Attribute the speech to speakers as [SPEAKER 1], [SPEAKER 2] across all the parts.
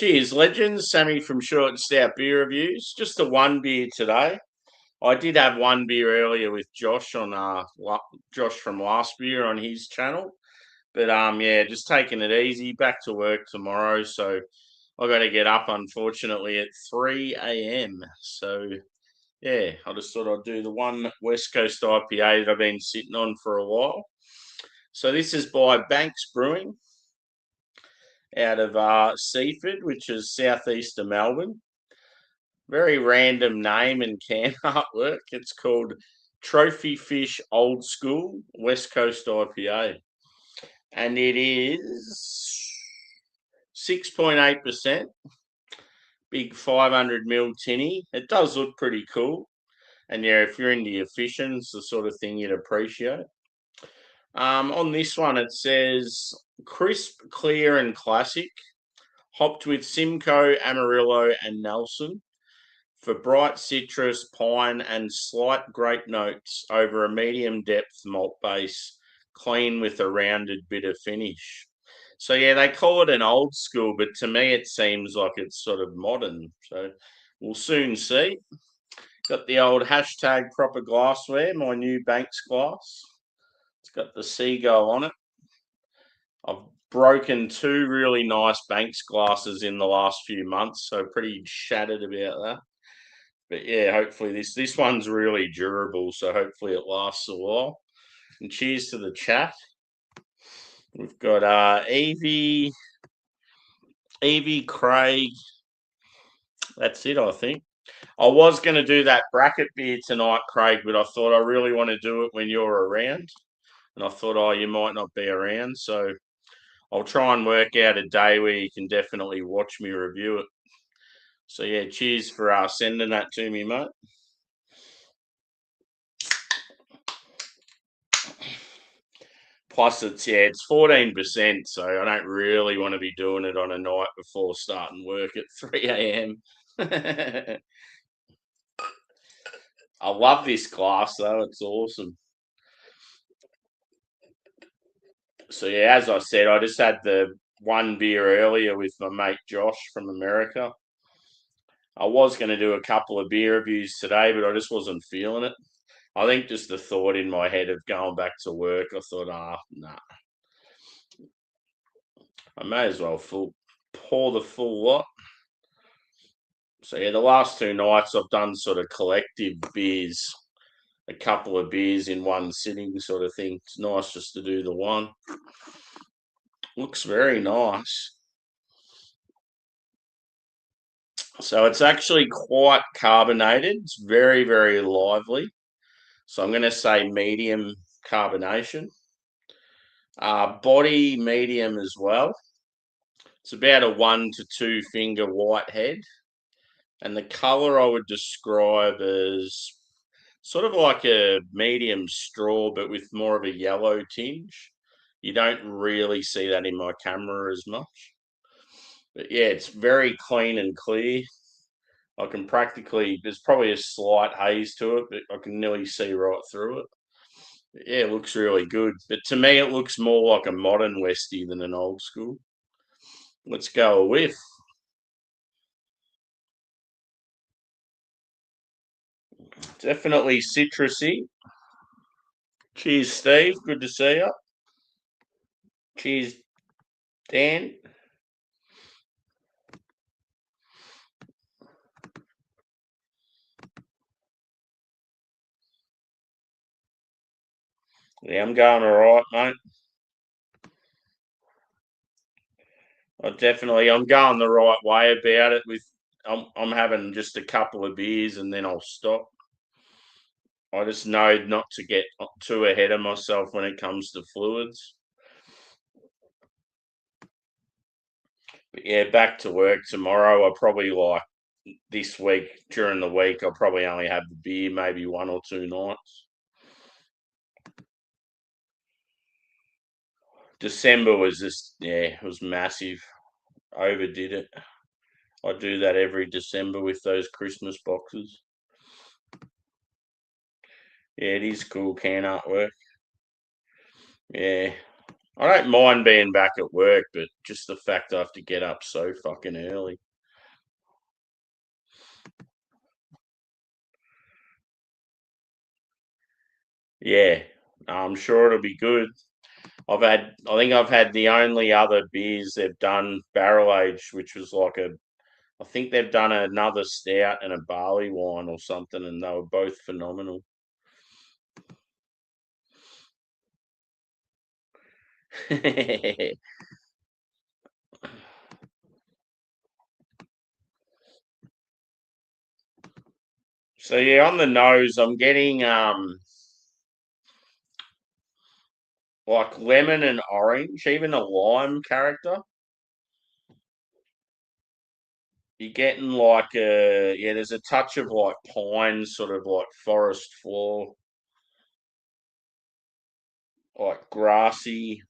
[SPEAKER 1] Cheers, legends. Sammy from Short and Stout Beer Reviews. Just the one beer today. I did have one beer earlier with Josh on Josh from last beer on his channel. But yeah, just taking it easy. Back to work tomorrow, so I got to get up unfortunately at 3 a.m. So yeah, I just thought I'd do the one West Coast IPA that I've been sitting on for a while. So this is by Banks Brewing out of Seaford, which is southeast of Melbourne. Very random name and can artwork. It's called Trophy Fish Old School West Coast IPA. And it is 6.8%. Big 500ml tinny. It does look pretty cool. And yeah, if you're into your fishing, it's the sort of thing you'd appreciate. On this one, it says crisp, clear, and classic, hopped with Simcoe, Amarillo, and Nelson for bright citrus, pine, and slight grape notes over a medium depth malt base, clean with a rounded bitter finish. So yeah, they call it an old school, but to me it seems like it's sort of modern. So we'll soon see. Got the old hashtag proper glassware, my new Banks glass. It's got the seagull on it. I've broken two really nice Banks glasses in the last few months, so pretty shattered about that. But yeah, hopefully this one's really durable, so hopefully it lasts a while. And cheers to the chat. We've got Evie, Craig. That's it, I think. I was going to do that bracket beer tonight, Craig, but I thought I really want to do it when you're around. And I thought, oh, you might not be around, so I'll try and work out a day where you can definitely watch me review it. So yeah, cheers for sending that to me, mate. Plus, it's 14%, so I don't really want to be doing it on a night before starting work at 3 a.m. I love this glass though; it's awesome. So yeah, as I said, I just had the one beer earlier with my mate Josh from America. I was going to do a couple of beer reviews today, but I just wasn't feeling it. I think just the thought in my head of going back to work, I thought, nah. I may as well pour the full lot. So yeah, the last two nights I've done sort of collective beers, a couple of beers in one sitting sort of thing. It's nice just to do the one. Looks very nice. So it's actually quite carbonated. It's very, very lively. So I'm going to say medium carbonation. Body medium as well. It's about a 1 to 2 finger white head. And the colour I would describe as sort of like a medium straw, but with more of a yellow tinge. You don't really see that in my camera as much. But yeah, it's very clean and clear. I can there's probably a slight haze to it, but I can nearly see right through it. But yeah, it looks really good. But to me, it looks more like a modern Westie than an old school. Let's go a whiff. Definitely citrusy. Cheers, Steve. Good to see you. Cheers, Dan. Yeah, I'm going all right, mate. I'm going the right way about it. I'm having just a couple of beers and then I'll stop. I just know not to get too ahead of myself when it comes to fluids. But yeah, back to work tomorrow. I probably like this week during the week. I'll probably only have the beer maybe 1 or 2 nights. December was just it was massive. Overdid it. I do that every December with those Christmas boxes. Yeah, it is cool can artwork. Yeah, I don't mind being back at work, but just the fact I have to get up so fucking early. Yeah, I'm sure it'll be good. I think I've had the only other beers they've done barrel aged, which was like I think they've done another stout and a barley wine or something, and they were both phenomenal. So yeah, on the nose, I'm getting like lemon and orange, even a lime character. You're getting like there's a touch of like pine, sort of like forest floor, like grassy.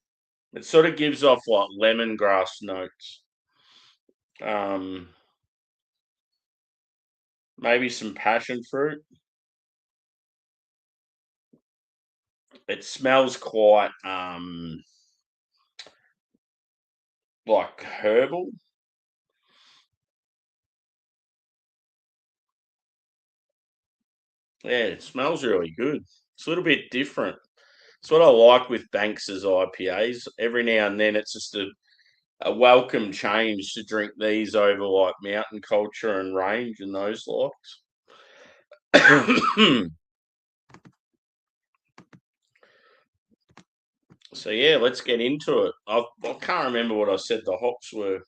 [SPEAKER 1] It sort of gives off like lemongrass notes. Um, Maybe some passion fruit. It smells quite like herbal. Yeah, it smells really good. It's a little bit different. It's what I like with Banks's IPAs. Every now and then, it's just a welcome change to drink these over like mountain culture and range and those likes. So yeah, let's get into it. I can't remember what I said the hops were.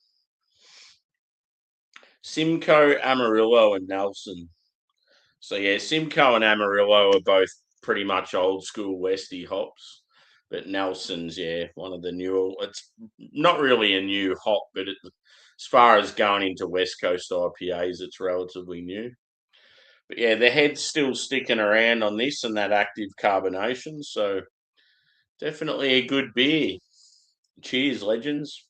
[SPEAKER 1] Simcoe, Amarillo, and Nelson. So yeah, Simcoe and Amarillo are both pretty much old school Westy hops, but Nelson's one of the newer. It's not really a new hop, but as far as going into West Coast IPAs, it's relatively new. But yeah, the head's still sticking around on this and that active carbonation, so definitely a good beer. Cheers, legends.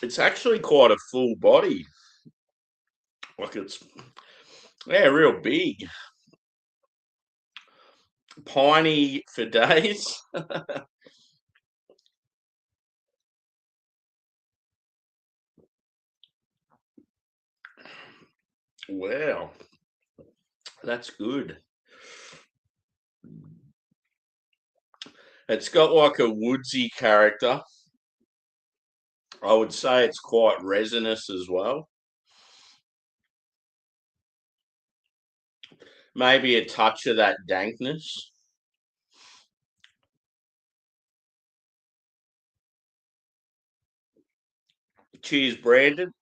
[SPEAKER 1] It's actually quite a full body. Like it's real big. Piney for days. Wow, that's good. It's got like a woodsy character. I would say it's quite resinous as well. Maybe a touch of that dankness. Cheers, Brandon.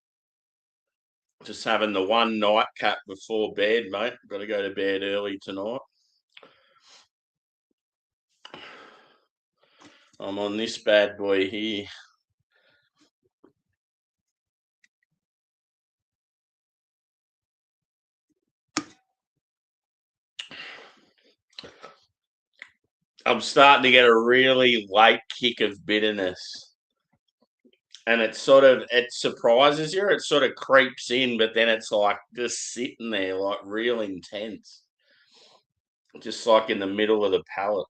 [SPEAKER 1] Just having the one nightcap before bed, mate. Got to go to bed early tonight. I'm on this bad boy here. I'm starting to get a really late kick of bitterness. And it surprises you. It sort of creeps in, but then it's like just sitting there, like real intense, just like in the middle of the palate.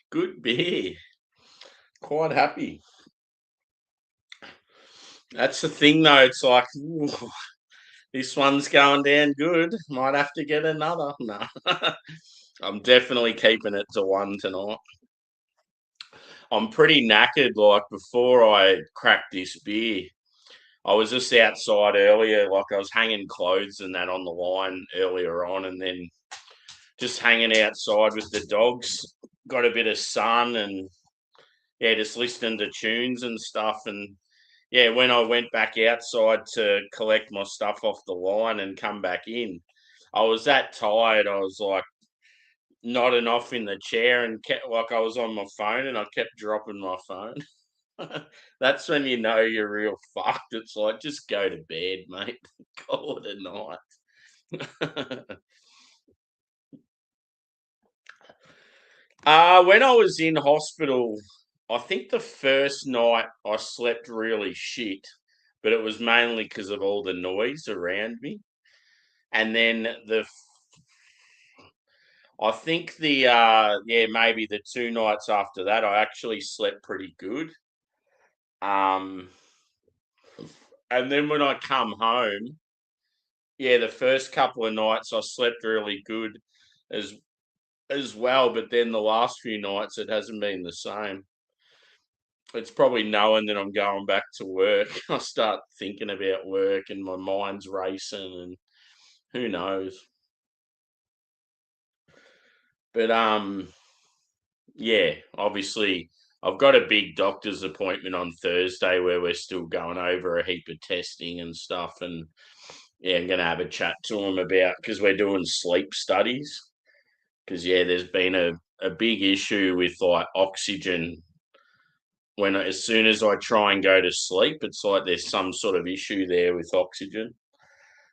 [SPEAKER 1] Good beer. Quite happy. That's the thing, though. It's like, ooh, this one's going down good. Might have to get another. No, I'm definitely keeping it to one tonight. I'm pretty knackered. Like before I cracked this beer, I was just outside earlier. Like I was hanging clothes and that on the line earlier on, and then just hanging outside with the dogs. Got a bit of sun and just listening to tunes and stuff. And yeah, when I went back outside to collect my stuff off the line and come back in, I was that tired. I was like nodding off in the chair and kept like I was on my phone and I kept dropping my phone. That's when you know you're real fucked. It's like just go to bed, mate. Call it a night. When I was in hospital, I think the first night I slept really shit, but it was mainly because of all the noise around me. And then I think maybe the 2 nights after that, I actually slept pretty good. Um, and then when I come home, yeah, the first couple of nights I slept really good as as well, but then the last few nights it hasn't been the same. It's probably knowing that I'm going back to work. I start thinking about work and my mind's racing and who knows. But yeah, obviously I've got a big doctor's appointment on Thursday where we're still going over a heap of testing and stuff and yeah, I'm going to have a chat to him about because we're doing sleep studies because yeah, there's been a big issue with like oxygen when as soon as I try and go to sleep, it's like there's some sort of issue there with oxygen.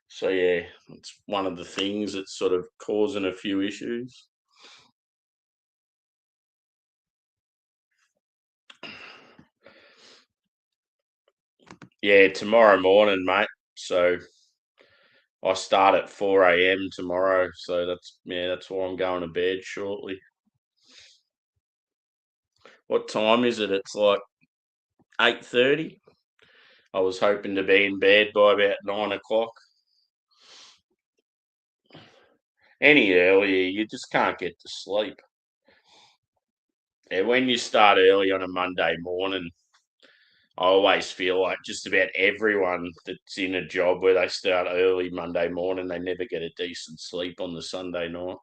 [SPEAKER 1] So yeah, it's one of the things that's sort of causing a few issues. Yeah, tomorrow morning, mate. So I start at 4 a.m. tomorrow. So that's why I'm going to bed shortly. What time is it? It's like 8:30. I was hoping to be in bed by about 9 o'clock. Any earlier, you just can't get to sleep. Yeah, when you start early on a Monday morning, I always feel like just about everyone that's in a job where they start early Monday morning, they never get a decent sleep on the Sunday night.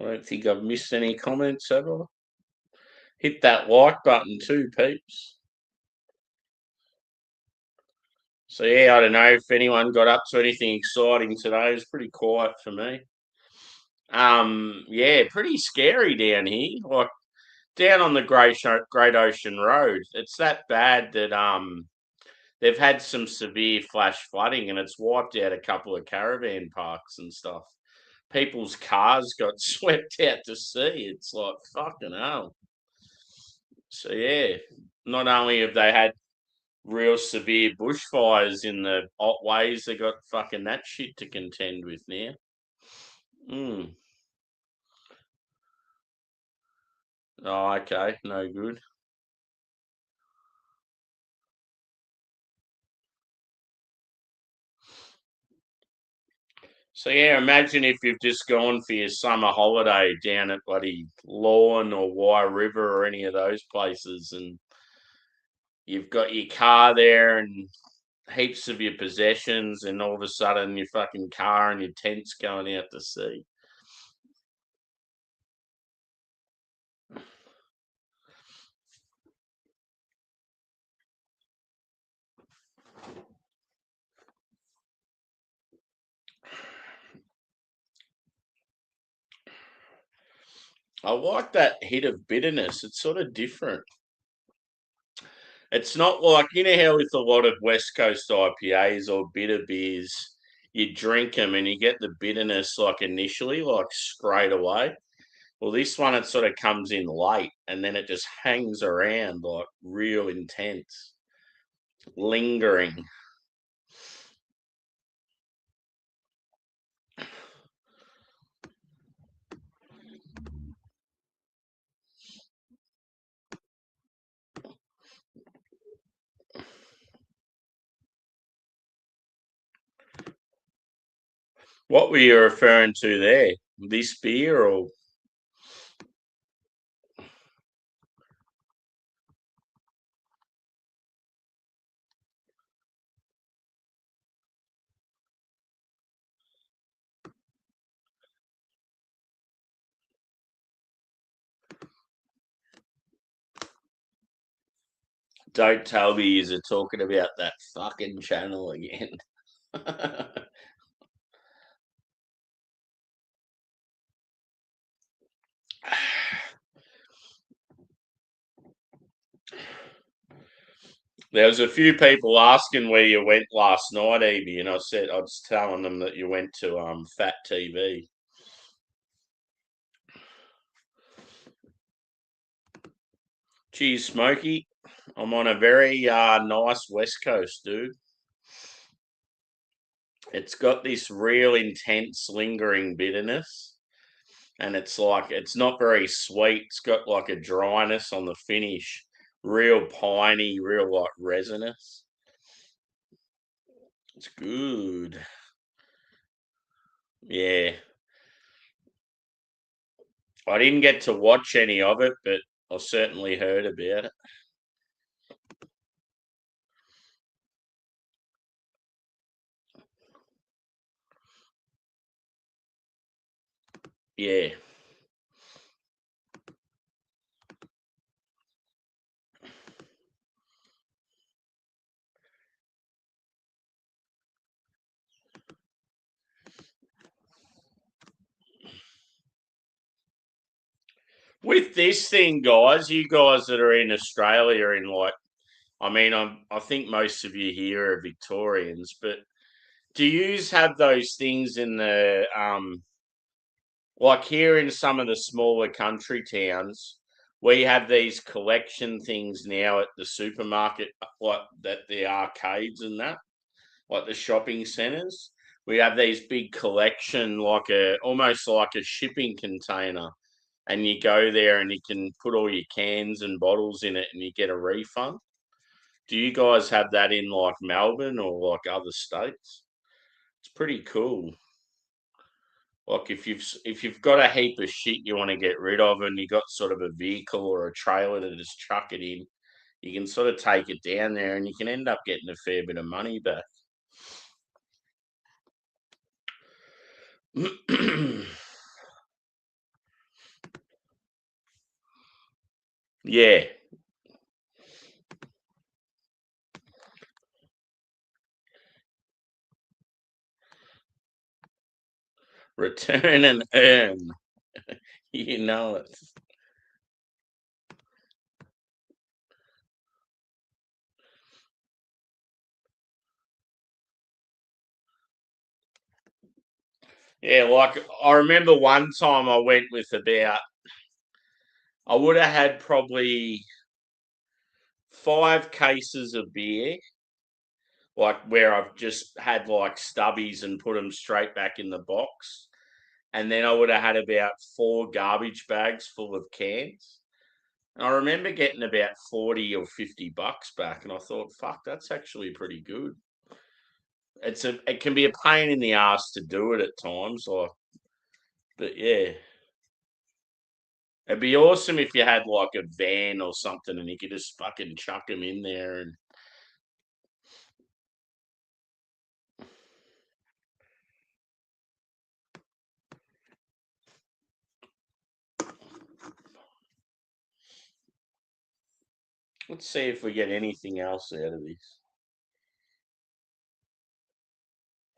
[SPEAKER 1] I don't think I've missed any comments, have I? Hit that like button too, peeps. So yeah, I don't know if anyone got up to anything exciting today. It was pretty quiet for me. Yeah, pretty scary down here. Like down on the Great Ocean Road. It's that bad that they've had some severe flash flooding and it's wiped out a couple of caravan parks and stuff. People's cars got swept out to sea. It's like fucking hell. So yeah, not only have they had real severe bushfires in the hot ways, they got fucking that shit to contend with now. Mm. Oh, okay, no good. So yeah, imagine if you've just gone for your summer holiday down at bloody Lawn or Wye River or any of those places, and you've got your car there and heaps of your possessions, and all of a sudden your fucking car and your tent's going out to sea. I like that hit of bitterness. It's sort of different. It's not like you know how with a lot of West Coast IPAs or bitter beers, you drink them and you get the bitterness like initially, like straight away. Well, this one it sort of comes in late and then it just hangs around like real intense, lingering. What were you referring to there? This beer or Don't tell me you're talking about that fucking channel again. There was a few people asking where you went last night, Evie, and I was telling them that you went to Fat TV. Cheers, Smokey. I'm on a very nice West Coast, dude. It's got this real intense, lingering bitterness, and it's not very sweet. It's got like a dryness on the finish, real piney, real like resinous. It's good. Yeah. I didn't get to watch any of it, but I certainly heard about it. Yeah. With this thing, guys, you guys that are in Australia, in like, I think most of you here are Victorians, but do you have those things in the like here in some of the smaller country towns? We have these collection things now at the supermarket, like that the arcades and that, like the shopping centres. We have these big collection, like a almost like a shipping container, and you go there and you can put all your cans and bottles in it, and you get a refund. Do you guys have that in like Melbourne or like other states? It's pretty cool. Like if you've got a heap of shit you want to get rid of, and you got sort of a vehicle or a trailer to just chuck it in, you can sort of take it down there, and you can end up getting a fair bit of money back. Yeah, return and earn. You know it. Yeah, like I remember one time I went with about, I would have had probably 5 cases of beer, like where I've just had like stubbies and put them straight back in the box. And then I would have had about 4 garbage bags full of cans. And I remember getting about 40 or $50 back, and I thought, fuck, that's actually pretty good. It can be a pain in the ass to do it at times, like, but yeah. It'd be awesome if you had like a van or something and you could just fucking chuck them in there. And let's see if we get anything else out of this.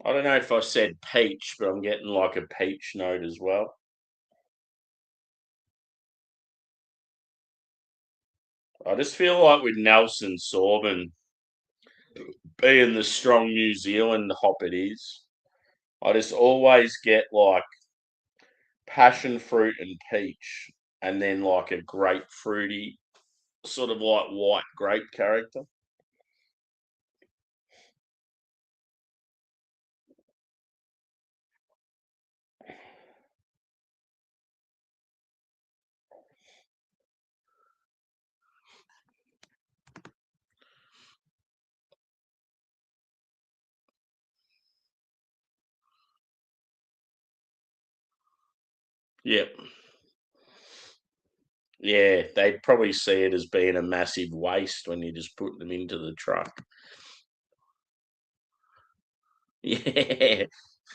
[SPEAKER 1] I don't know if I said peach, but I'm getting like a peach note as well. I just feel like with Nelson Sorbin being the strong New Zealand hop it is, I just always get like passion fruit and peach, and then like a grapefruity, sort of like white grape character. Yep. Yeah, they'd probably see it as being a massive waste when you just put them into the truck. Yeah,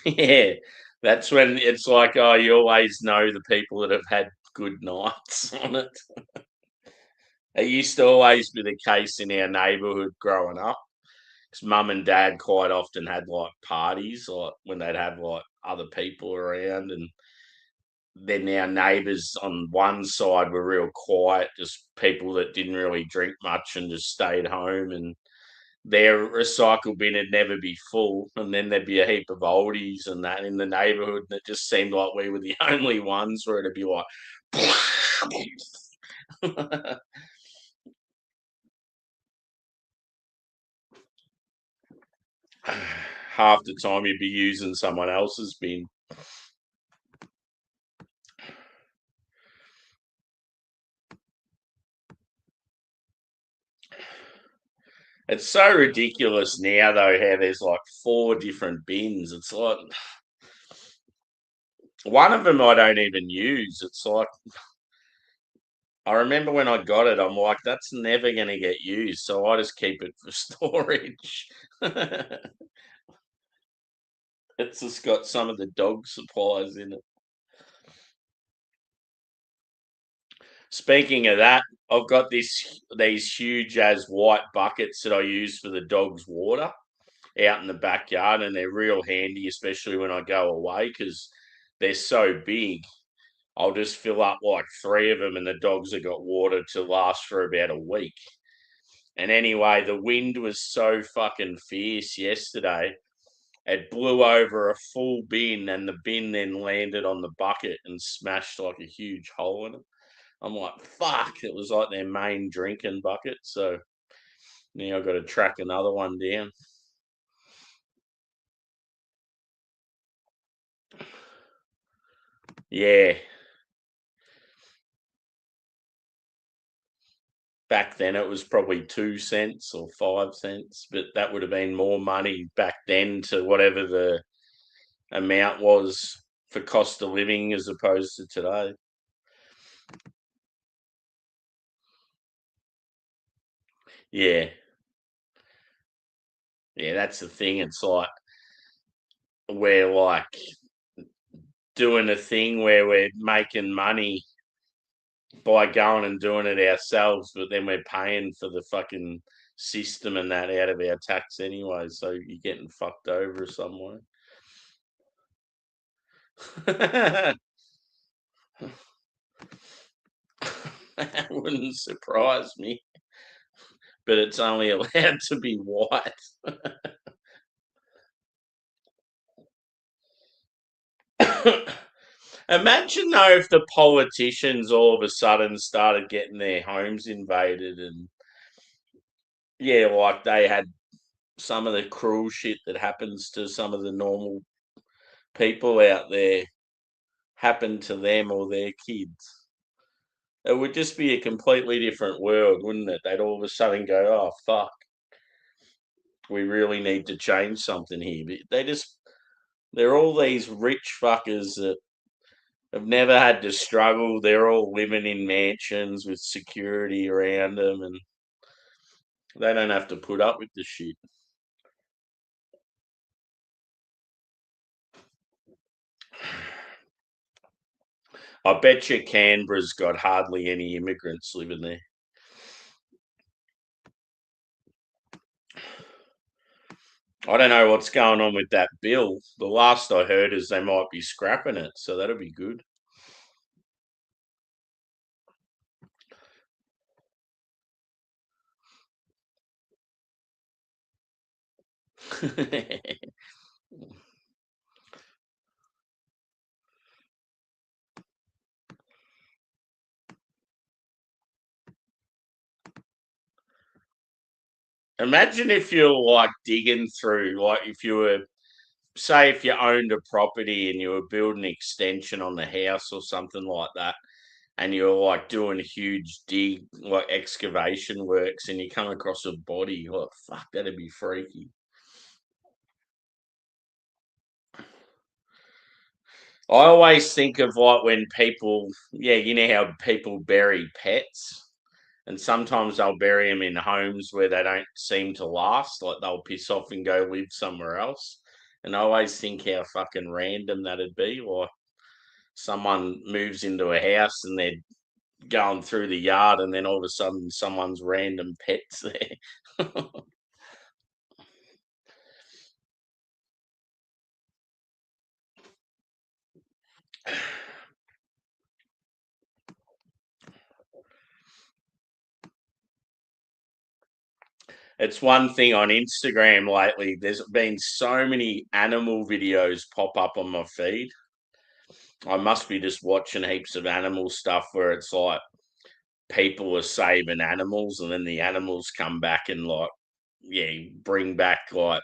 [SPEAKER 1] yeah. That's when it's like, oh, you always know the people that have had good nights on it. It used to always be the case in our neighbourhood growing up, because mum and dad quite often had like parties, like when they'd have like other people around, and then our neighbours on one side were real quiet, just people that didn't really drink much and just stayed home, and their recycle bin would never be full, and then there'd be a heap of oldies and that in the neighbourhood, and it just seemed like we were the only ones where it'd be like half the time you'd be using someone else's bin. It's so ridiculous now, though, how there's like 4 different bins. It's like one of them I don't even use. It's like I remember when I got it, I'm like, that's never going to get used, so I just keep it for storage. It's just got some of the dog supplies in it. Speaking of that, I've got these huge as white buckets that I use for the dog's water out in the backyard, and they're real handy, especially when I go away because they're so big. I'll just fill up like 3 of them, and the dogs have got water to last for about a week. And anyway, the wind was so fucking fierce yesterday. It blew over a full bin, and the bin then landed on the bucket and smashed like a huge hole in it. I'm like, fuck, it was like their main drinking bucket. So now I've got to track another one down. Yeah. Back then it was probably 2 cents or 5 cents, but that would have been more money back then to whatever the amount was for cost of living as opposed to today. Yeah. Yeah, that's the thing. It's like we're like doing a thing where we're making money by going and doing it ourselves, but then we're paying for the fucking system and that out of our tax anyway. So you're getting fucked over somewhere. That wouldn't surprise me, but it's only allowed to be white. Imagine though if the politicians all of a sudden started getting their homes invaded and yeah, like they had some of the cruel shit that happens to some of the normal people out there happen to them or their kids. It would just be a completely different world, wouldn't it? They'd all of a sudden go, "Oh fuck, we really need to change something here." But they're all these rich fuckers that have never had to struggle. They're all living in mansions with security around them, and they don't have to put up with the shit. I bet you Canberra's got hardly any immigrants living there. I don't know what's going on with that bill. The last I heard is they might be scrapping it, so that'll be good. Imagine if you're like digging through, like if you were, say, if you owned a property and you were building an extension on the house or something like that, and you're like doing a huge dig, like excavation works, and you come across a body, like, fuck, that'd be freaky. I always think of like when people, yeah, you know how people bury pets, and sometimes they'll bury them in homes where they don't seem to last, like they'll piss off and go live somewhere else. And I always think how fucking random that'd be. Like someone moves into a house and their going through the yard, and then all of a sudden someone's random pet's there. It's one thing on Instagram lately. There's been so many animal videos pop up on my feed. I must be just watching heaps of animal stuff where it's like people are saving animals, and then the animals come back and like, yeah, bring back like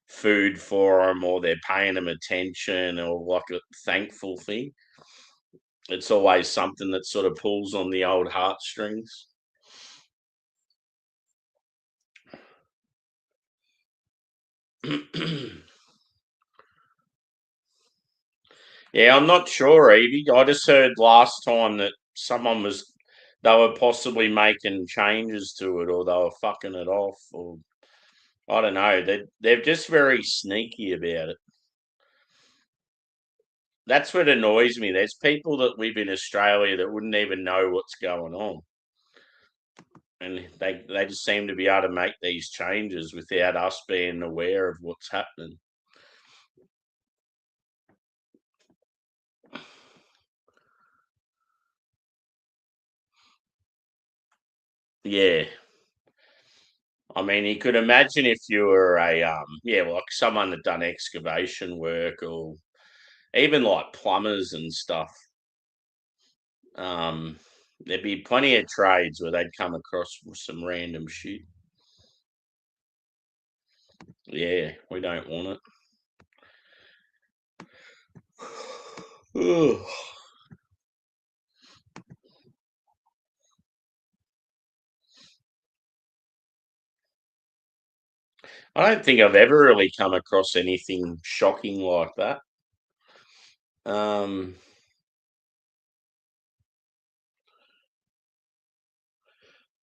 [SPEAKER 1] food for them, or they're paying them attention, or like a thankful thing. It's always something that sort of pulls on the old heartstrings. Yeah, I'm not sure, Evie. I just heard last time that they were possibly making changes to it, or they were fucking it off, or I don't know. They're just very sneaky about it. That's what annoys me. There's people that live in Australia that wouldn't even know what's going on, and they just seem to be able to make these changes without us being aware of what's happening. Yeah. I mean, you could imagine if you were like someone that done excavation work, or even like plumbers and stuff. Um, there'd be plenty of trades where they'd come across some random shit. Yeah, we don't want it. Ugh. I don't think I've ever really come across anything shocking like that. Um,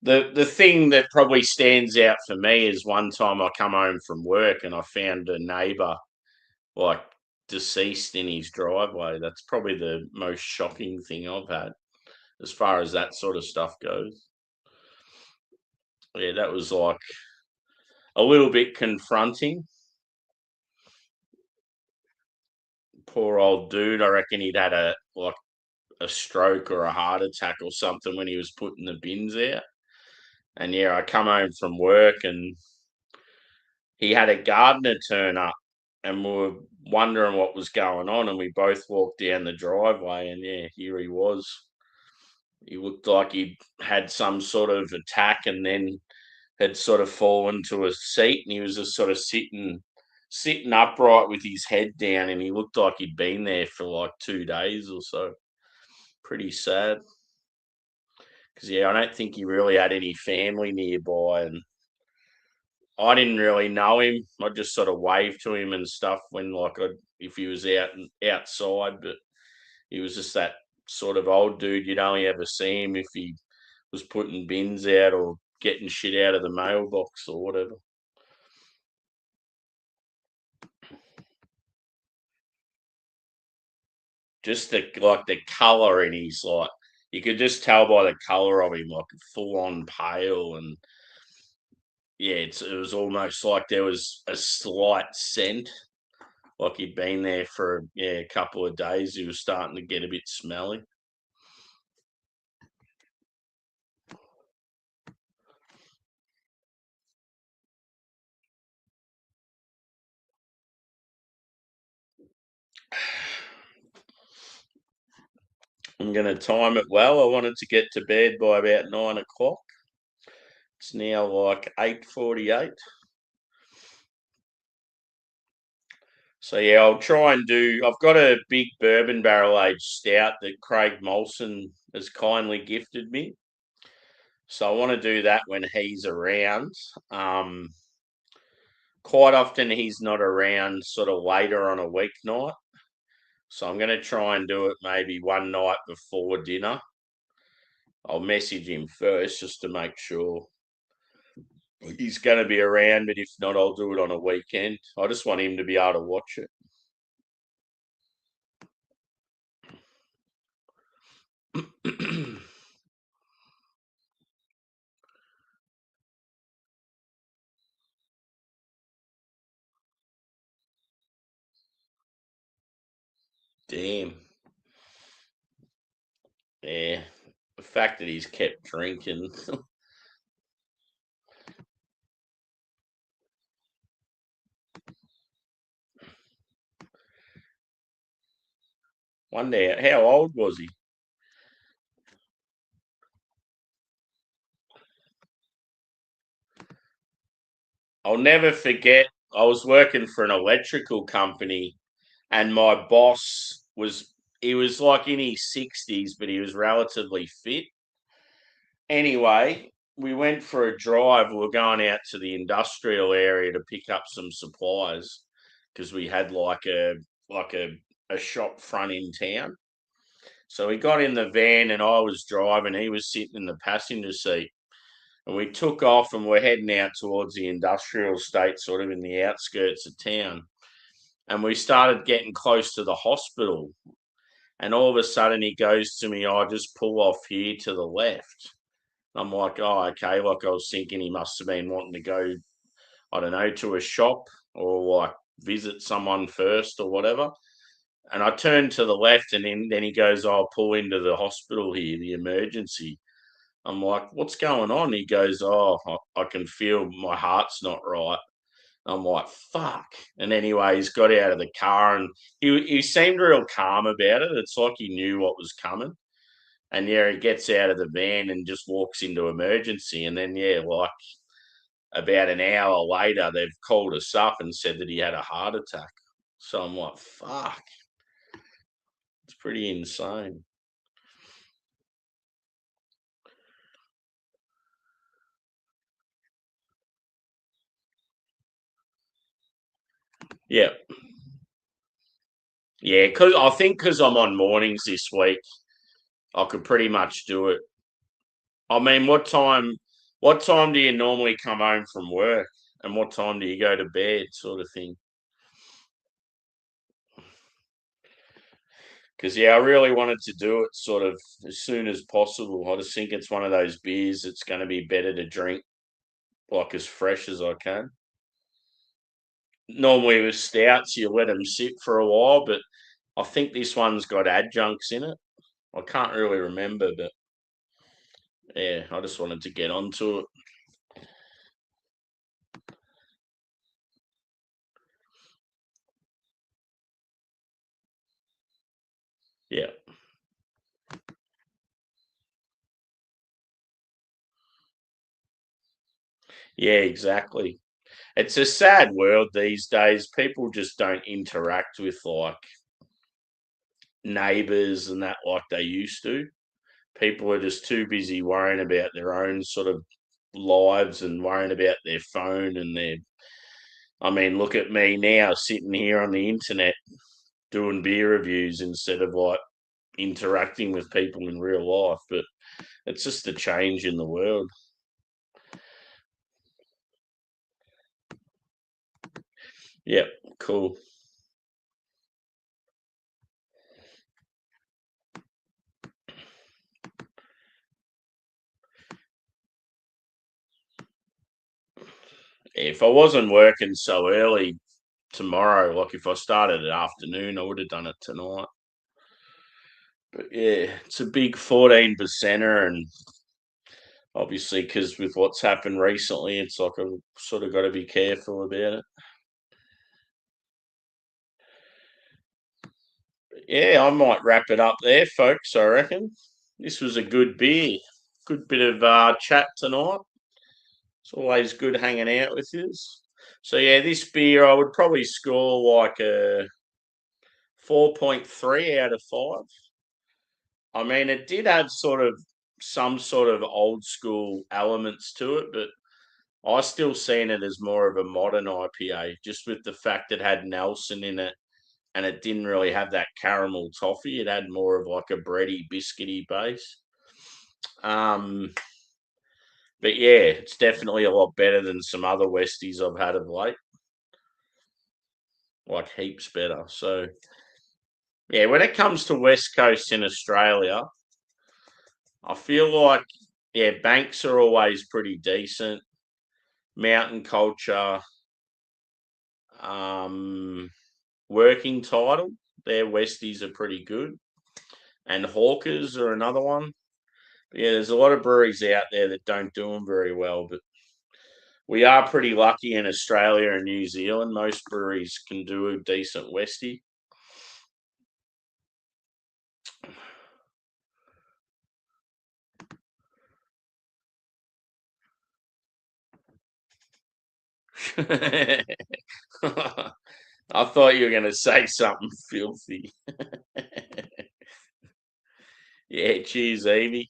[SPEAKER 1] the thing that probably stands out for me is one time I come home from work and I found a neighbour like deceased in his driveway. That's probably the most shocking thing I've had as far as that sort of stuff goes. Yeah, that was like a little bit confronting. Poor old dude. I reckon he'd had a stroke or a heart attack or something when he was putting the bins out. And yeah, I come home from work and he had a gardener turn up, and we were wondering what was going on, and we both walked down the driveway, and yeah, here he was. He looked like he'd had some sort of attack, and then had sort of fallen to a seat, and he was just sort of sitting upright with his head down, and he looked like he'd been there for like 2 days or so. Pretty sad. Because yeah, I don't think he really had any family nearby, and I didn't really know him. I just sort of waved to him and stuff when if he was out and outside, but he was just that sort of old dude. You'd only ever see him if he was putting bins out or getting shit out of the mailbox or whatever. Just the color in his like, you could just tell by the color of him, like full on pale, and yeah, it was almost like there was a slight scent, like he'd been there for a couple of days. He was starting to get a bit smelly. I'm going to time it well. I wanted to get to bed by about 9 o'clock. It's now like 8:48. So yeah, I'll try and do. I've got a big bourbon barrel aged stout that Craig Molson has kindly gifted me. So I want to do that when he's around. Quite often he's not around sort of later on a weeknight. So I'm going to try and do it maybe one night before dinner. I'll message him first just to make sure he's going to be around, but if not, I'll do it on a weekend. I just want him to be able to watch it. Damn. Yeah. The fact that he's kept drinking. Wonder how old was he? I'll never forget. I was working for an electrical company, and my boss was. He was like in his 60s, but he was relatively fit. Anyway, we went for a drive. We were going out to the industrial area to pick up some supplies because we had like a shop front in town. So we got in the van and I was driving. He was sitting in the passenger seat. And we took off and we're heading out towards the industrial estate, sort of in the outskirts of town. And we started getting close to the hospital. And all of a sudden he goes to me, I just pull off here to the left. I'm like, oh, okay. Like I was thinking he must have been wanting to go, I don't know, to a shop or like visit someone first or whatever. And I turned to the left and then he goes, I'll pull into the hospital here, the emergency. I'm like, what's going on? He goes, oh, I can feel my heart's not right. I'm like, fuck. And anyway, he's got out of the car and he seemed real calm about it. It's like he knew what was coming. And yeah, he gets out of the van and just walks into emergency. And then, yeah, like about an hour later, they've called us up and said that he had a heart attack. So I'm like, fuck, it's pretty insane. Yeah. Yeah. Cause I think because I'm on mornings this week, I could pretty much do it. I mean, what time do you normally come home from work? And what time do you go to bed, sort of thing? Because yeah, I really wanted to do it sort of as soon as possible. I just think it's one of those beers that's going to be better to drink like as fresh as I can. Normally with stouts, you let them sit for a while, but I think this one's got adjuncts in it. I can't really remember, but yeah, I just wanted to get onto it. Yeah, yeah, exactly. It's a sad world these days. People just don't interact with like neighbors and that like they used to. People are just too busy worrying about their own sort of lives and worrying about their phone and their. I mean, look at me now sitting here on the internet doing beer reviews instead of like interacting with people in real life. But it's just a change in the world. Yep, cool. If I wasn't working so early tomorrow, like if I started at afternoon, I would have done it tonight. But yeah, it's a big 14 percenter, and obviously, because with what's happened recently, it's like I've sort of got to be careful about it. But yeah, I might wrap it up there, folks. I reckon this was a good beer, good bit of chat tonight. It's always good hanging out with you. So yeah, this beer I would probably score like a 4.3 out of 5. I mean, it did have sort of some sort of old school elements to it, but I still seen it as more of a modern IPA, just with the fact it had Nelson in it and it didn't really have that caramel toffee. It had more of like a bready, biscuity base. Um, but yeah, it's definitely a lot better than some other Westies I've had of late, like heaps better. So yeah, when it comes to West Coast in Australia, I feel like yeah, banks are always pretty decent. Mountain culture, um, working title. Their Westies are pretty good. And Hawkers are another one. But yeah, there's a lot of breweries out there that don't do them very well, but we are pretty lucky in Australia and New Zealand. Most breweries can do a decent Westie. I thought you were going to say something filthy. Yeah, cheers, Evie.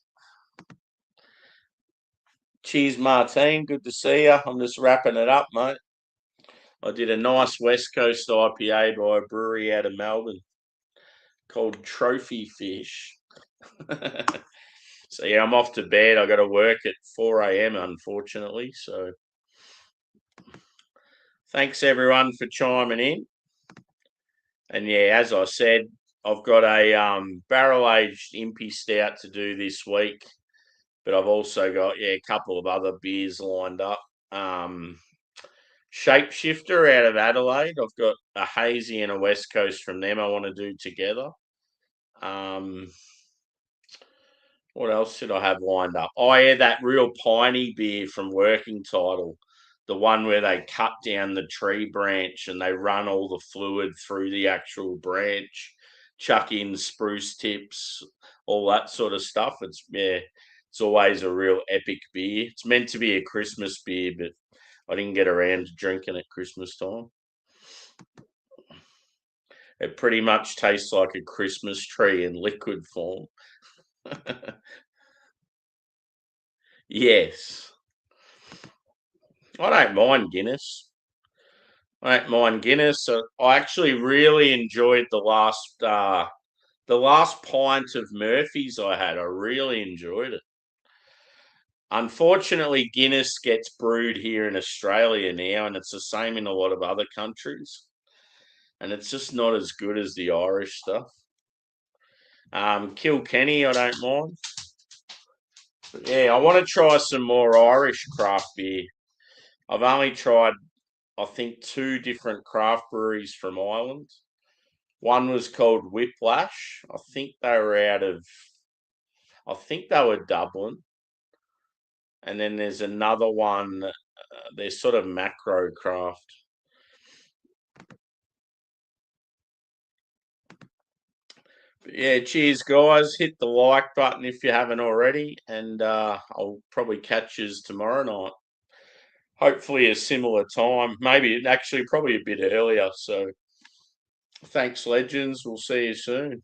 [SPEAKER 1] Cheers, Martine. Good to see you. I'm just wrapping it up, mate. I did a nice West Coast IPA by a brewery out of Melbourne called Trophy Fish. So yeah, I'm off to bed. I got to work at 4 a.m. unfortunately. So thanks everyone for chiming in. And yeah, as I said, I've got a barrel aged Impy Stout to do this week, but I've also got a couple of other beers lined up. Shapeshifter out of Adelaide. I've got a hazy and a West Coast from them I want to do together. What else should I have lined up? Oh, yeah, that real piney beer from Working Title. The one where they cut down the tree branch and they run all the fluid through the actual branch, chuck in spruce tips, all that sort of stuff. It's always a real epic beer. It's meant to be a Christmas beer, but I didn't get around to drinking at Christmas time. It pretty much tastes like a Christmas tree in liquid form. Yes. I don't mind Guinness. I don't mind Guinness. I actually really enjoyed the last pint of Murphy's I had. I really enjoyed it. Unfortunately, Guinness gets brewed here in Australia now, and it's the same in a lot of other countries. And it's just not as good as the Irish stuff. Kilkenny, I don't mind. But yeah, I want to try some more Irish craft beer. I've only tried, I think, two different craft breweries from Ireland. One was called Whiplash. I think they were Dublin. And then there's another one, they're sort of macro craft. But yeah, cheers, guys. Hit the like button if you haven't already. And I'll probably catch you tomorrow night. Hopefully a similar time. Maybe actually probably a bit earlier. So thanks, legends. We'll see you soon.